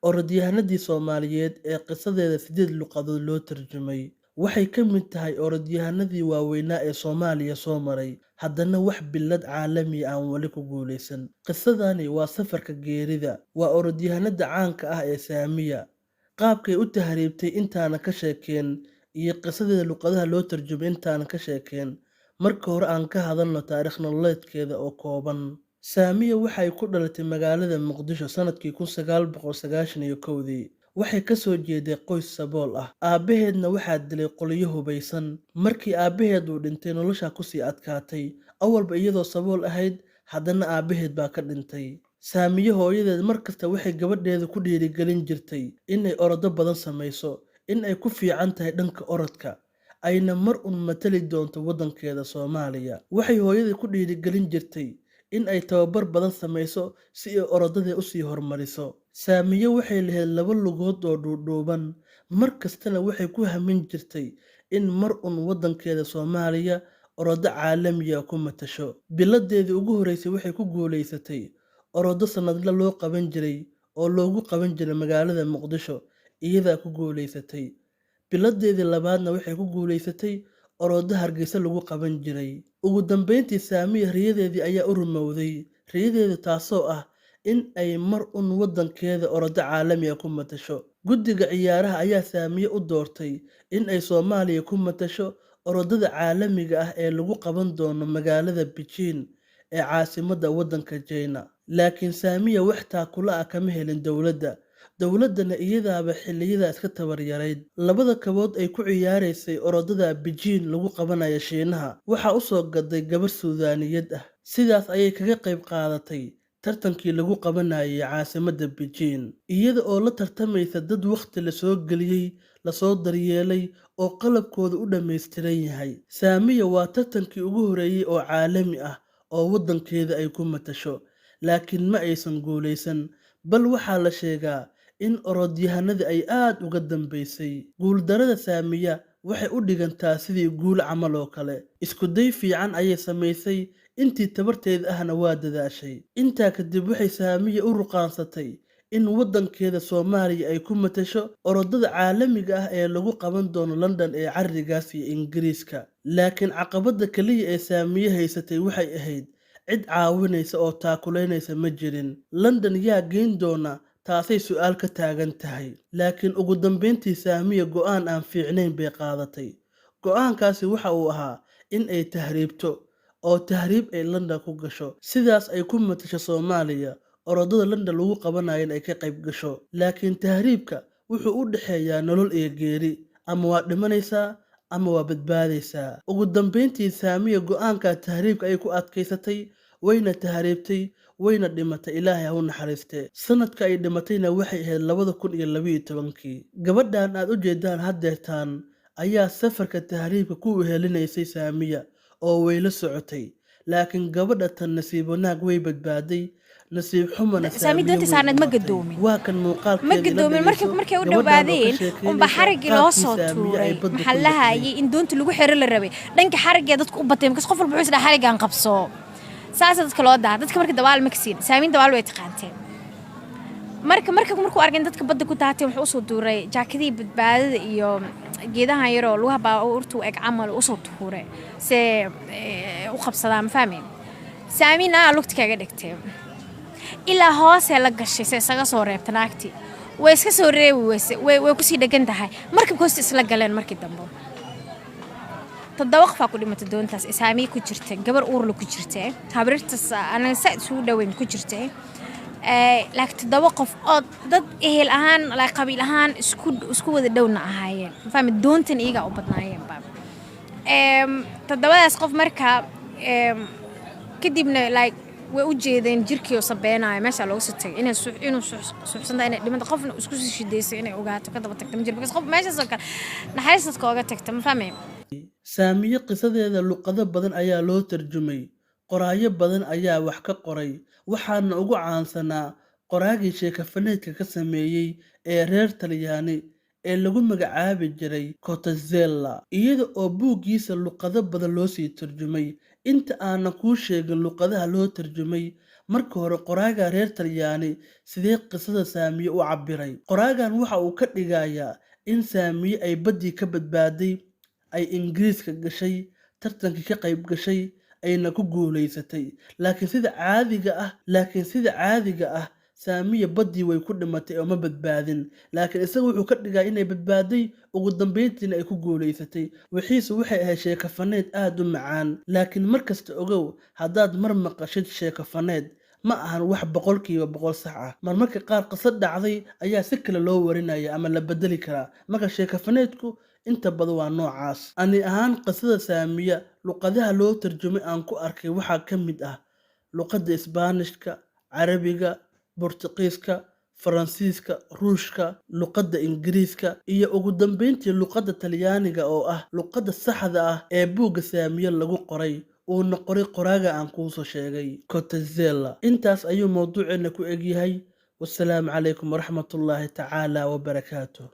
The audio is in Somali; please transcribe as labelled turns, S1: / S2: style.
S1: Orodyahanadii Soomaaliyeed ee qisadeeda 8 luqadood loo tarjumay waxay ka mid tahay orodyahanadii waaweynaa ee Soomaaliya soo maray, haddana wax billad caalami ah aan wali ku guuleysan. Qisadani waa safarka geerida. Waa orodyahanada caanka ah ee Saamiya. Qaabkay u tahriibtay intaana ka sheekeen iyo qisadeeda luqadaha loo tarjumay intaana ka sheekeen. Marka hore aan ka hadalno taariikh nololeedkeeda oo kooban. Saamiya waxay ku dhalatay magaalada Muqdisho sanadkii 1991. Waxay ka soo jeeday qoys sabool ah. Aabaheedna waxaa dilay qolyo hubeysan. Markii aabaheed uu dhintay nolosha ku sii adkaatay. Awalba iyadoo sabool ahayd, haddana aabaheed baa ka dhintay. Saamiya hooyadeed markasta waxay gabadheeda ku dhiirigelin jirtay inay orodo badan samayso, in ay ku fiican tahay dhanka orodka, ayna mar un matali doonto waddankeeda Soomaaliya. Waxay hooyadeed ku dhiirigelin jirtay in ay tababar badan samayso si ay orodada u sii horumariso. Saamiya waxay lahayd 2 lugood oo dhuudhuuban, markastana waxay ku hamin jirtay in mar un waddankeeda Soomaaliya orodo caalami ah ku matasho. Biladeedii ugu horeysay waxay ku guuleysatay orodo sanadle loo qaban jiray oo loogu qaban jiray magaalada Muqdisho, iyada ku guuleysatay. Biladeedii labaadna waxay ku guuleysatay orodo Hargeysa lagu qaban jiray. Ugu dambeyntii Saamiya riyadeedii ayaa u rumowday. Riyadeedu taasoo ah in ay mar un waddankeeda orodo caalami ah ku matasho. Guddiga ciyaaraha ayaa Saamiya u doortay in ay Soomaaliya ku matasho orodada caalamiga ah ee lagu qaban doono magaalada Beijing ee caasimadda waddanka China. Laakiin Saamiya wax taakula ah kama helin dowladda. Dowladana iyadaaba xilliyada iska tabar yarayd. 2 kabood ay ku ciyaareysay orodada Beijing lagu qabanayo Shiinaha waxaa u soo gaday gabar Suudaaniyad ah. Sidaas ayay kaga qayb qaadatay tartankii lagu qabanayay caasimadda Beijing, iyada oo la tartamaysa dad waqti la soo geliyay, la soo daryeelay oo qalabkooda u dhameystiran yahay. Saamiya waa tartankii ugu horeeyay oo caalami ah oo waddankeeda ay ku matasho, laakiin ma aysan guuleysan. Bal waxaa la sheegaa in orodyahanada ay aad uga dambeysay. Guuldarada Saamiya waxay u dhigantaa sidii guul camal oo kale. Isku day fiican ayay samaysay, intii tabarteed ahna waa dadaashay. Intaa kadib waxay Saamiya u ruqaansatay in waddankeeda Soomaaliya ay ku matasho orodada caalamiga ah ee lagu qaban doono London ee Carigaas iyo Ingiriiska. Laakiin caqabada kaliya ee Saamiya haysatay waxay ahayd cid caawinaysa oo taakuleynaysa ma jirin. London yaa geyn doona, taasay su'aal ka taagan tahay. Laakiin ugu dambeyntii Saamiya go'aan aan fiicnayn bay qaadatay. Go'aankaasi waxa uu ahaa in ay tahriibto oo tahriib ay London ku gasho. Sidaas ay ku matasho Soomaaliya, orodada London lagu qabanayo ay ka qayb gasho. Laakiin tahriibka wuxuu u dhaxeeyaa nolol iyo geeri. Ama waa dhimanaysaa ama waa badbaadaysaa. Ugu dambeyntii Saamiya go'aanka tahriibka ay ku adkaysatay, wayna tahriibtay, wayna dhimatay. Ilaahay ha u naxariistee. Sanadka ay dhimatayna waxay ahayd 2012. Gabadhan aad u jeedaan haddeertaan ayaa safarka tahriibka ku wehelinaysay Saamiya oo way la socotay. Laakiin gabadha tan nasiib wanaag way badbaaday. nasiib xumana
S2: saami doonta saarnad ma gadoomin
S1: waa kan muuqaalkeeda
S2: ma gadoomin markay u dhawaadeen unba xarigii loo soo tuuray maxaa la hayay in doonta lagu xiro la rabay dhanka xarigii dadku u batay markaas qof walba wuxuu isdhaa xarigan qabso saas dadka loo daa dadka markii dabaal ma kasiin saamiin dabaal way taqaanteen markuu arkin dadka badda ku taatay wuxuu soo duuray jaakadii badbaadada iyo geedaha yaroo lugaha baabuurtu eg camal u soo tuuray si u qabsadaan fahmeen saamiin lugta kaga dhigtay ilaa hoose la gashay isaga soo reebta naagti way iska soo reebi way ku sii dhagan tahay markii koos isla galeen markii dambe tadawaq ku dhimatay doontaas saamiin ku jirtay gabar uur la ku jirtay habrirtas anaga saad soo dhaweyn ku jirtay laakiin tadawaq oo dad ehel ahaan la qabiil ahaan isku wada dhowna ahaayeen fahmi doontan iyaga u badnaayeen baab tadawadaas qof marka kadibna like way u jeedeen jirkii oo sabeenaay meesha loogu sitay inuu suuxsanta inay dhimada qofna isku sii shideysay inay ogaato ka daba tagtay jirka qof meesha soo kale naxariisadka oga tagtay ma fahmay
S1: Saamiya qisadeeda luqado badan ayaa loo tarjumay qoraayo badan ayaa wax ka qoray waxaana ugu caansanaa qoraagii sheekafaneedka ka sameeyay ee reer Talyaani ee lagu magacaabi jiray Cotazzella iyada oo buugiisa luqado badan loo sii tarjumay inta aan ku sheegin luqadaha loo tarjumay marka hore qoraaga reer Talyaani sidee qisada Saamiye u cabiray. Qoraagan waxa uu ka dhigayaa in Saamiye ay badii ka badbaaday, ay Ingiriiska gashay, tartankii ka qayb gashay, ayna ku guuleysatay. Laakiin sida caadiga ah Saamiye badii way ku dhimatay oo ma badbaadin. Laakiin isagu wuxuu ka dhigaa inay badbaaday, ugu dambeyntiina ay ku guuleysatay. Wixiisu waxay ahayd sheeko faneed aad u macaan. Laakiin markasta ogow, haddaad mar maqashid sheeko faneed, ma ahan wax 100% sax ah. Marmarka qaar qisad dhacday ayaa si kale loo warinaya ama la bedeli karaa. Marka sheeko faneedku inta badan waa noocaas. Ani ahaan qisada Saamiye luqadaha loo tarjumay aan ku arkay waxaa ka mid ah luqadda Isbaanishka, Carabiga, Boortaqiiska, Faransiiska, Ruushka, luqadda Ingiriiska iyo ugu dambeyntii luqadda Talyaaniga oo ah luqadda saxda ah ee buugga Saamiye lagu qoray uuna qoray qoraaga aan kuu soo sheegay, Cotezzella. Intaas ayuu mawduuceena ku egyahay. Wassalaamu calaykum waraxmatullaahi tacaala wabarakaatuh.